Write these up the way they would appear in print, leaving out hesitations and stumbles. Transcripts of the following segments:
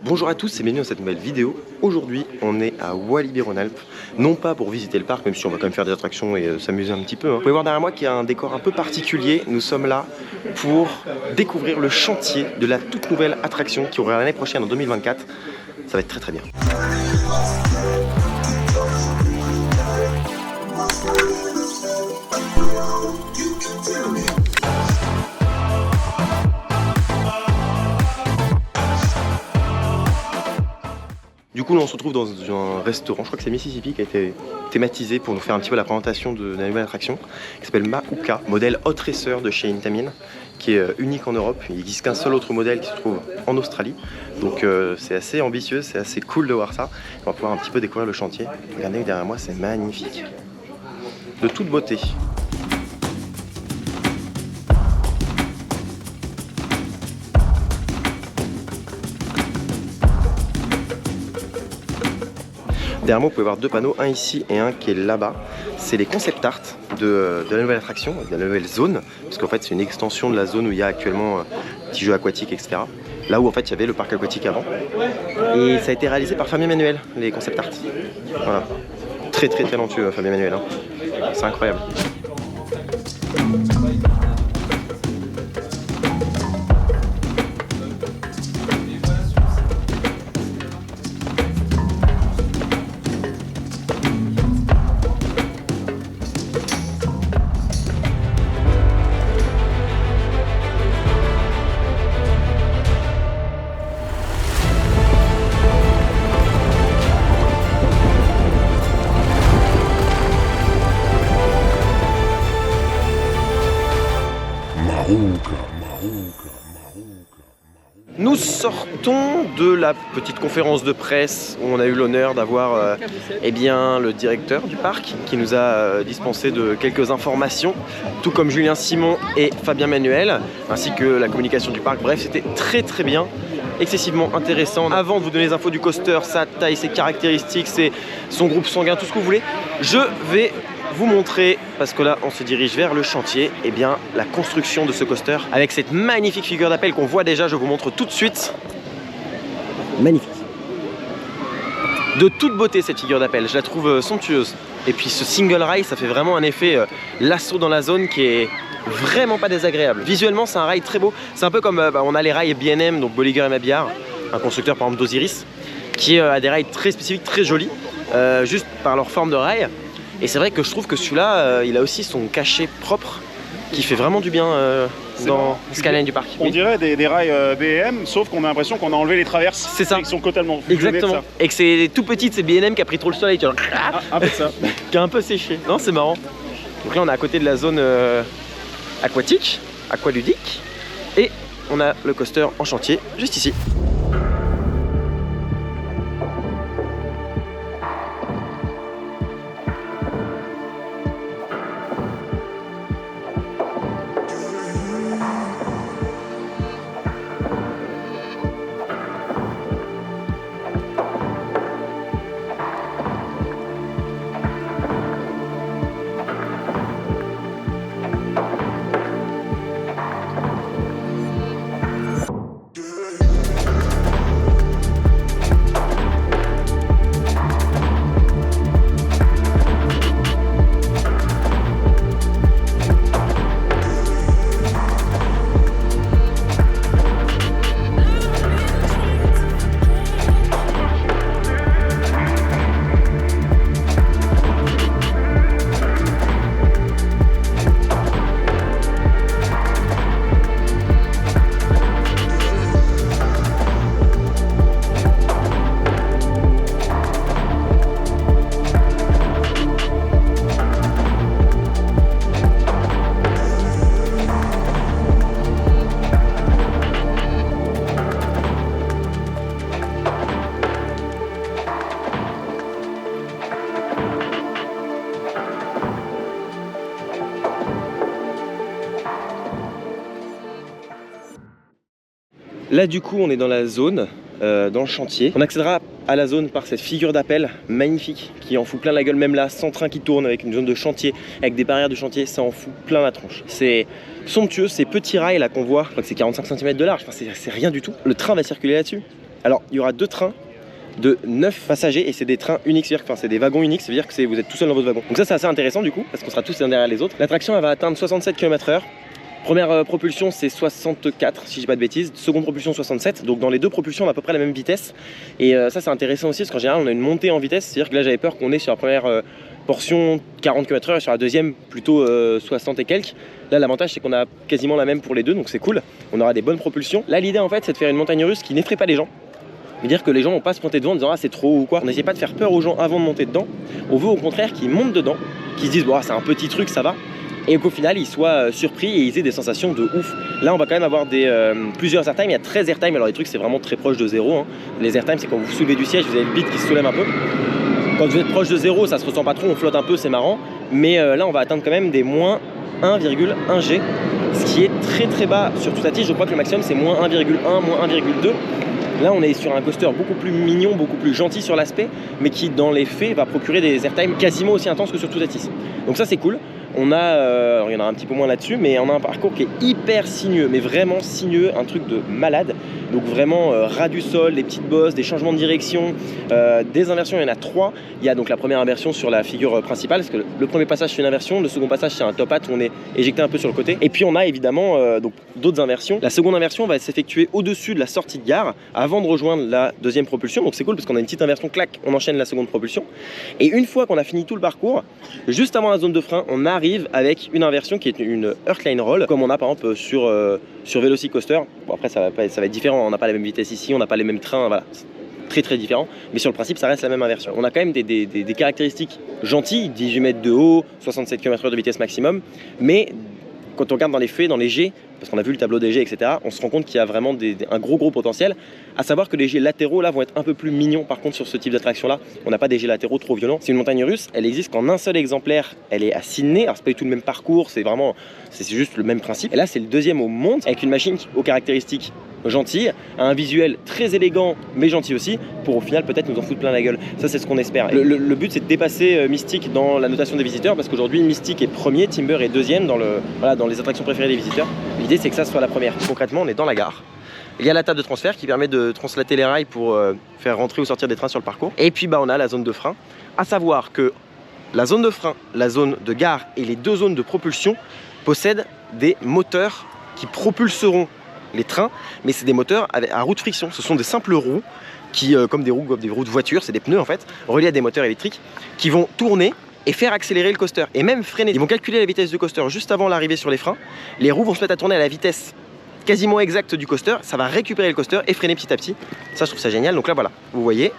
Bonjour à tous et bienvenue dans cette nouvelle vidéo. Aujourd'hui on est à Walibi-Rhône-Alpes, non pas pour visiter le parc, même si on va quand même faire des attractions et s'amuser un petit peu. Vous pouvez voir derrière moi qu'il y a un décor un peu particulier. Nous sommes là pour découvrir le chantier de la toute nouvelle attraction qui aura l'année prochaine en 2024. Ça va être très très bien. Du coup là on se retrouve dans un restaurant, je crois que c'est Mississippi qui a été thématisé pour nous faire un petit peu la présentation de la nouvelle attraction qui s'appelle Mauka, modèle Hot Racer de chez Intamin, qui est unique en Europe. Il n'existe qu'un seul autre modèle qui se trouve en Australie, donc c'est assez ambitieux, c'est assez cool de voir ça. On va pouvoir un petit peu découvrir le chantier. Regardez derrière moi, c'est magnifique, de toute beauté. Derrière moi, vous pouvez voir deux panneaux, un ici et un qui est là-bas. C'est les concept art de la nouvelle attraction, de la nouvelle zone, parce qu'en fait c'est une extension de la zone où il y a actuellement petits jeux aquatiques, etc. Là où en fait il y avait le parc aquatique avant. Et ça a été réalisé par Fabien Manuel, les concept art. Voilà. Très très talentueux Fabien Manuel, hein. C'est incroyable. Nous sortons de la petite conférence de presse où on a eu l'honneur d'avoir eh bien, le directeur du parc qui nous a dispensé de quelques informations, tout comme Julien Simon et Fabien Manuel, ainsi que la communication du parc. Bref, c'était très très bien, excessivement intéressant. Avant de vous donner les infos du coaster, sa taille, ses caractéristiques, son groupe sanguin, tout ce que vous voulez, je vais vous montrer, parce que là on se dirige vers le chantier, et bien la construction de ce coaster avec cette magnifique figure d'appel qu'on voit déjà. Je vous montre tout de suite. Magnifique, de toute beauté cette figure d'appel, je la trouve somptueuse. Et puis ce single rail, ça fait vraiment un effet lasso dans la zone qui est vraiment pas désagréable. Visuellement c'est un rail très beau, c'est un peu comme on a les rails B&M, donc Bolliger et Mabillard, un constructeur par exemple d'Osiris, qui a des rails très spécifiques, très jolis, juste par leur forme de rail. Et c'est vrai que je trouve que celui-là, il a aussi son cachet propre qui fait vraiment du bien dans Skyline du parc. On dirait des rails B&M, sauf qu'on a l'impression qu'on a enlevé les traverses. C'est ça. Ils sont totalement exactement. Et que c'est tout petit, c'est B&M qui a pris trop le soleil, tu vois. Un peu ça. Qui a un peu séché. Non, c'est marrant. Donc là, on est à côté de la zone aquatique, aqualudique, et on a le coaster en chantier juste ici. Là du coup on est dans la zone, dans le chantier. On accédera à la zone par cette figure d'appel magnifique qui en fout plein la gueule, même là, sans train qui tourne, avec une zone de chantier, avec des barrières de chantier, ça en fout plein la tronche. C'est somptueux, ces petits rails là qu'on voit, je crois que c'est 45 cm de large, enfin, c'est rien du tout. Le train va circuler là-dessus. Alors il y aura 2 trains de 9 passagers et c'est des trains uniques, c'est-à-dire que c'est des wagons uniques, c'est-à-dire que vous êtes tout seul dans votre wagon. Donc ça c'est assez intéressant du coup, parce qu'on sera tous l'un derrière les autres. L'attraction elle va atteindre 67 km/h. Première propulsion c'est 64 si je dis pas de bêtises, seconde propulsion 67, donc dans les deux propulsions on a à peu près la même vitesse. Et ça c'est intéressant aussi parce qu'en général on a une montée en vitesse, c'est-à-dire que là j'avais peur qu'on ait sur la première portion 40 km/h et sur la deuxième plutôt 60 et quelques. Là l'avantage c'est qu'on a quasiment la même pour les deux, donc c'est cool, on aura des bonnes propulsions. Là l'idée en fait c'est de faire une montagne russe qui n'effraie pas les gens. Dire que les gens vont pas se pointer devant en disant ah c'est trop ou quoi. On n'essaie pas de faire peur aux gens avant de monter dedans. On veut au contraire qu'ils montent dedans, qu'ils se disent bon, c'est un petit truc ça va, et qu'au final ils soient surpris et ils aient des sensations de ouf. Là on va quand même avoir plusieurs airtime, il y a 13 airtime, alors les trucs c'est vraiment très proche de zéro hein. Les airtime c'est quand vous vous soulevez du siège, vous avez le bit qui se soulève un peu. Quand vous êtes proche de zéro ça se ressent pas trop, on flotte un peu, c'est marrant. Mais là on va atteindre quand même des moins 1,1 G, ce qui est très très bas sur toute la tige. Je crois que le maximum c'est moins 1,1, moins 1,2. Là on est sur un coaster beaucoup plus mignon, beaucoup plus gentil sur l'aspect, mais qui dans les faits va procurer des airtime quasiment aussi intenses que sur Toutatis. Donc ça c'est cool. On a, alors il y en a un petit peu moins là-dessus, mais on a un parcours qui est hyper sinueux, mais vraiment sinueux, un truc de malade. Donc vraiment ras du sol, des petites bosses, des changements de direction, des inversions, il y en a 3. Il y a donc la première inversion sur la figure principale, parce que le premier passage c'est une inversion, le second passage c'est un top hat où on est éjecté un peu sur le côté. Et puis on a évidemment d'autres inversions. La seconde inversion va s'effectuer au-dessus de la sortie de gare, avant de rejoindre la deuxième propulsion. Donc c'est cool parce qu'on a une petite inversion, clac, on enchaîne la seconde propulsion. Et une fois qu'on a fini tout le parcours, juste avant la zone de frein, on arrive avec une inversion qui est une Earthline Roll, comme on a par exemple sur Velocicoaster. Bon après ça va être différent, on n'a pas la même vitesse ici, on n'a pas les mêmes trains, voilà. Très très différent, mais sur le principe ça reste la même inversion. On a quand même des caractéristiques gentilles, 18 mètres de haut, 67 km/h de vitesse maximum, mais quand on regarde dans les faits, dans les G, parce qu'on a vu le tableau des G, etc., on se rend compte qu'il y a vraiment un gros potentiel, à savoir que les G latéraux là vont être un peu plus mignons par contre sur ce type d'attraction là. On n'a pas des G latéraux trop violents. C'est une montagne russe, elle existe qu'en un seul exemplaire, elle est à Sydney, alors c'est pas du tout le même parcours, c'est juste le même principe. Et là c'est le deuxième au monde, avec une machine aux caractéristiques gentilles, un visuel très élégant mais gentil aussi, pour au final peut-être nous en foutre plein la gueule. Ça c'est ce qu'on espère. Le but c'est de dépasser Mystic dans la notation des visiteurs, parce qu'aujourd'hui Mystic est premier, Timber est deuxième dans les attractions préférées des visiteurs. L'idée c'est que ça soit la première. Concrètement on est dans la gare. Il y a la table de transfert qui permet de translater les rails pour faire rentrer ou sortir des trains sur le parcours. Et puis on a la zone de frein, à savoir que la zone de frein, la zone de gare et les deux zones de propulsion possèdent des moteurs qui propulseront les trains, mais c'est des moteurs à roue de friction. Ce sont des simples roues qui, comme des roues de voiture, c'est des pneus en fait, reliés à des moteurs électriques qui vont tourner et faire accélérer le coaster et même freiner. Ils vont calculer la vitesse du coaster juste avant l'arrivée sur les freins. Les roues vont se mettre à tourner à la vitesse quasiment exacte du coaster. Ça va récupérer le coaster et freiner petit à petit. Ça, je trouve ça génial. Donc là, voilà, vous voyez,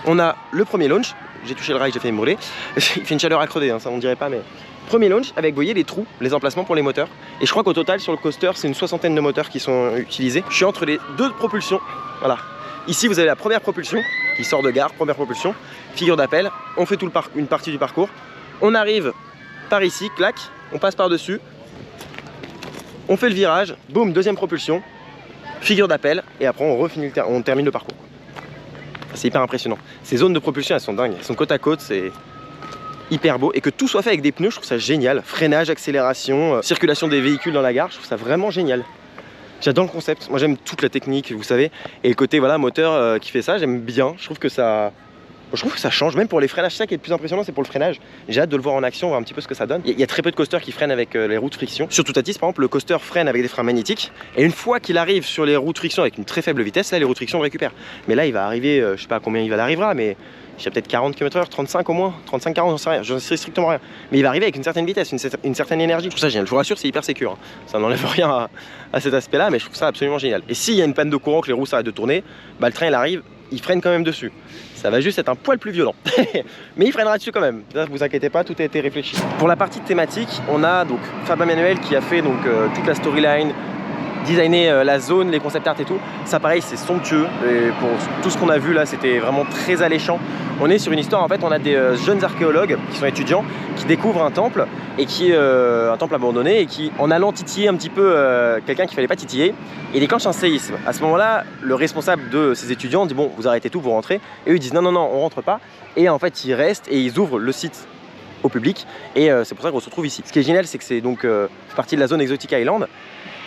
on a le premier launch. J'ai touché le rail, j'ai fait me brûler. Il fait une chaleur à crever, hein, ça on dirait pas, mais premier launch avec, vous voyez, les trous, les emplacements pour les moteurs. Et je crois qu'au total sur le coaster, c'est une 60aine de moteurs qui sont utilisés. Je suis entre les deux propulsions. Voilà. Ici, vous avez la première propulsion qui sort de gare, première propulsion, figure d'appel. On fait une partie du parcours. On arrive par ici, clac, on passe par-dessus. On fait le virage, boum, deuxième propulsion, figure d'appel, et après on termine le parcours. C'est hyper impressionnant. Ces zones de propulsion, elles sont dingues, elles sont côte à côte, c'est hyper beau. Et que tout soit fait avec des pneus, je trouve ça génial. Freinage, accélération, circulation des véhicules dans la gare, je trouve ça vraiment génial. J'adore le concept, moi j'aime toute la technique, vous savez. Et le côté voilà, moteur qui fait ça, j'aime bien, je trouve que ça change, même pour les freinages. Ça qui est le plus impressionnant, c'est pour le freinage. J'ai hâte de le voir en action, voir un petit peu ce que ça donne. Il y a très peu de coasters qui freinent avec les roues de friction. Sur Toutatis, par exemple, le coaster freine avec des freins magnétiques. Et une fois qu'il arrive sur les roues de friction avec une très faible vitesse, là, les roues de friction le récupèrent. Mais là, il va arriver, je sais pas à combien il arrivera, mais j'ai peut-être 40 km/h, 35 au moins, 35-40, j'en sais rien, j'en sais strictement rien. Mais il va arriver avec une certaine vitesse, une certaine énergie. Je trouve ça génial. Je vous rassure, c'est hyper sécure. Hein. Ça n'enlève rien à cet aspect-là, mais je trouve ça absolument génial. Et s'il y a une panne de courant, que les roues s'arrêtent de tourner, bah, le train il arrive, il freine quand même dessus. Ça va juste être un poil plus violent. Mais il freinera dessus quand même. Ne vous inquiétez pas, tout a été réfléchi. Pour la partie thématique, on a donc Fabien Manuel qui a fait donc, toute la storyline, designé la zone, les concept art et tout. Ça pareil, c'est somptueux. Et pour tout ce qu'on a vu là, c'était vraiment très alléchant. On est sur une histoire, en fait, on a des jeunes archéologues qui sont étudiants, qui découvrent un temple, et qui est un temple abandonné, et qui, en allant titiller un petit peu quelqu'un qu'il fallait pas titiller, il déclenche un séisme. À ce moment-là, le responsable de ces étudiants dit bon, vous arrêtez tout, vous rentrez. Et eux ils disent non, on rentre pas. Et en fait, ils restent et ils ouvrent le site au public. Et c'est pour ça qu'on se retrouve ici. Ce qui est génial, c'est que c'est donc partie de la zone Exotic Island.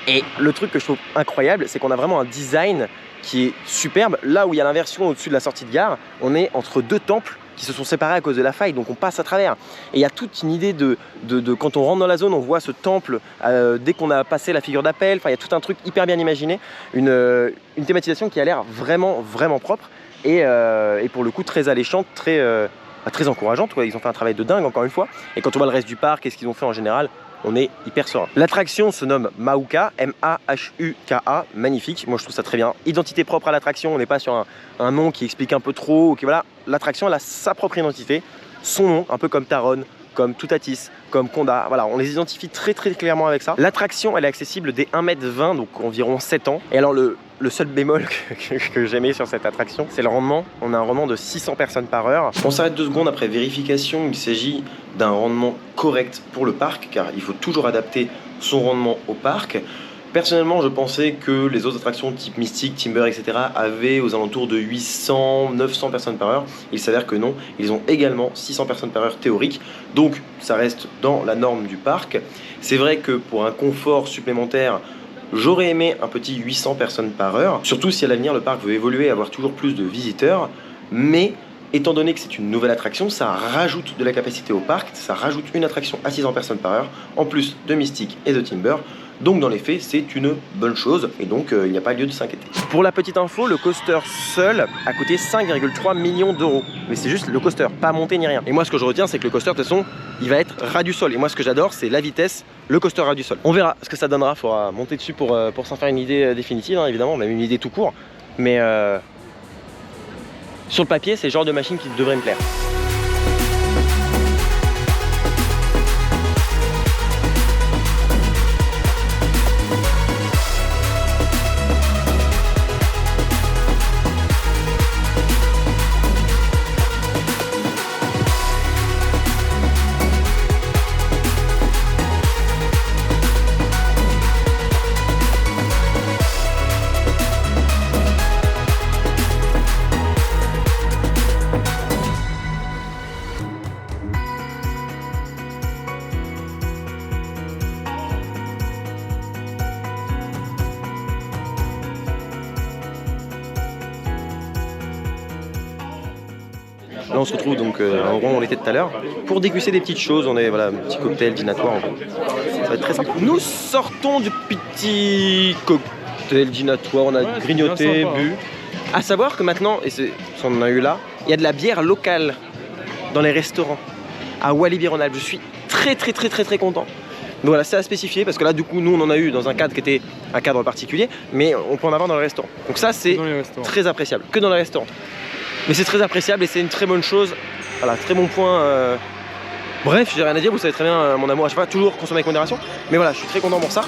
Et le truc que je trouve incroyable, c'est qu'on a vraiment un design qui est superbe. Là où il y a l'inversion au-dessus de la sortie de gare, on est entre deux temples qui se sont séparés à cause de la faille, donc on passe à travers. Et il y a toute une idée de quand on rentre dans la zone, on voit ce temple dès qu'on a passé la figure d'appel. Enfin, il y a tout un truc hyper bien imaginé, une thématisation qui a l'air vraiment propre et pour le coup très alléchante, très encourageante. Ils ont fait un travail de dingue encore une fois. Et quand on voit le reste du parc et ce qu'ils ont fait en général, on est hyper serein. L'attraction se nomme Mahuka, M-A-H-U-K-A, magnifique, moi je trouve ça très bien. Identité propre à l'attraction, on n'est pas sur un nom qui explique un peu trop, okay, voilà. L'attraction elle a sa propre identité, son nom, un peu comme Taron, comme Toutatis, comme Conda, voilà, on les identifie très clairement avec ça. L'attraction elle est accessible dès 1,20 m, donc environ 7 ans. Et alors le seul bémol que j'aimais sur cette attraction, c'est le rendement. On a un rendement de 600 personnes par heure. On s'arrête 2 secondes après vérification, il s'agit d'un rendement correct pour le parc, car il faut toujours adapter son rendement au parc. Personnellement, je pensais que les autres attractions type Mystique, Timber, etc. avaient aux alentours de 800, 900 personnes par heure. Il s'avère que non, ils ont également 600 personnes par heure théorique. Donc, ça reste dans la norme du parc. C'est vrai que pour un confort supplémentaire, j'aurais aimé un petit 800 personnes par heure. Surtout si à l'avenir, le parc veut évoluer et avoir toujours plus de visiteurs. Mais étant donné que c'est une nouvelle attraction, ça rajoute de la capacité au parc. Ça rajoute une attraction à 600 personnes par heure, en plus de Mystique et de Timber. Donc dans les faits, c'est une bonne chose et donc il n'y a pas lieu de s'inquiéter. Pour la petite info, le coaster seul a coûté 5,3 millions d'euros. Mais c'est juste le coaster, pas monté ni rien. Et moi ce que je retiens, c'est que le coaster de toute façon, il va être ras du sol. Et moi ce que j'adore, c'est la vitesse, le coaster ras du sol. On verra ce que ça donnera, il faudra monter dessus pour s'en faire une idée définitive, hein, évidemment, même une idée tout court. Mais sur le papier, c'est le genre de machine qui devrait me plaire. Là on se retrouve donc en rond où on était tout à l'heure pour déguster des petites choses. On est voilà, un petit cocktail dînatoire en gros. Ça va être très simple. Nous sortons du petit cocktail dînatoire, on a grignoté, bu. À savoir que maintenant, et on en a eu là, il y a de la bière locale dans les restaurants à Walibi-Rhône-Alpes. Je suis très content. Donc voilà, c'est à spécifier parce que là du coup nous on en a eu dans un cadre qui était un cadre particulier, mais on peut en avoir dans les restaurants. Donc ça c'est très appréciable, que dans les restaurants. Mais c'est très appréciable et c'est une très bonne chose. Voilà, très bon point. Bref, j'ai rien à dire, vous savez très bien mon amour à chaque fois, toujours consommer avec modération. Mais voilà, je suis très content pour ça.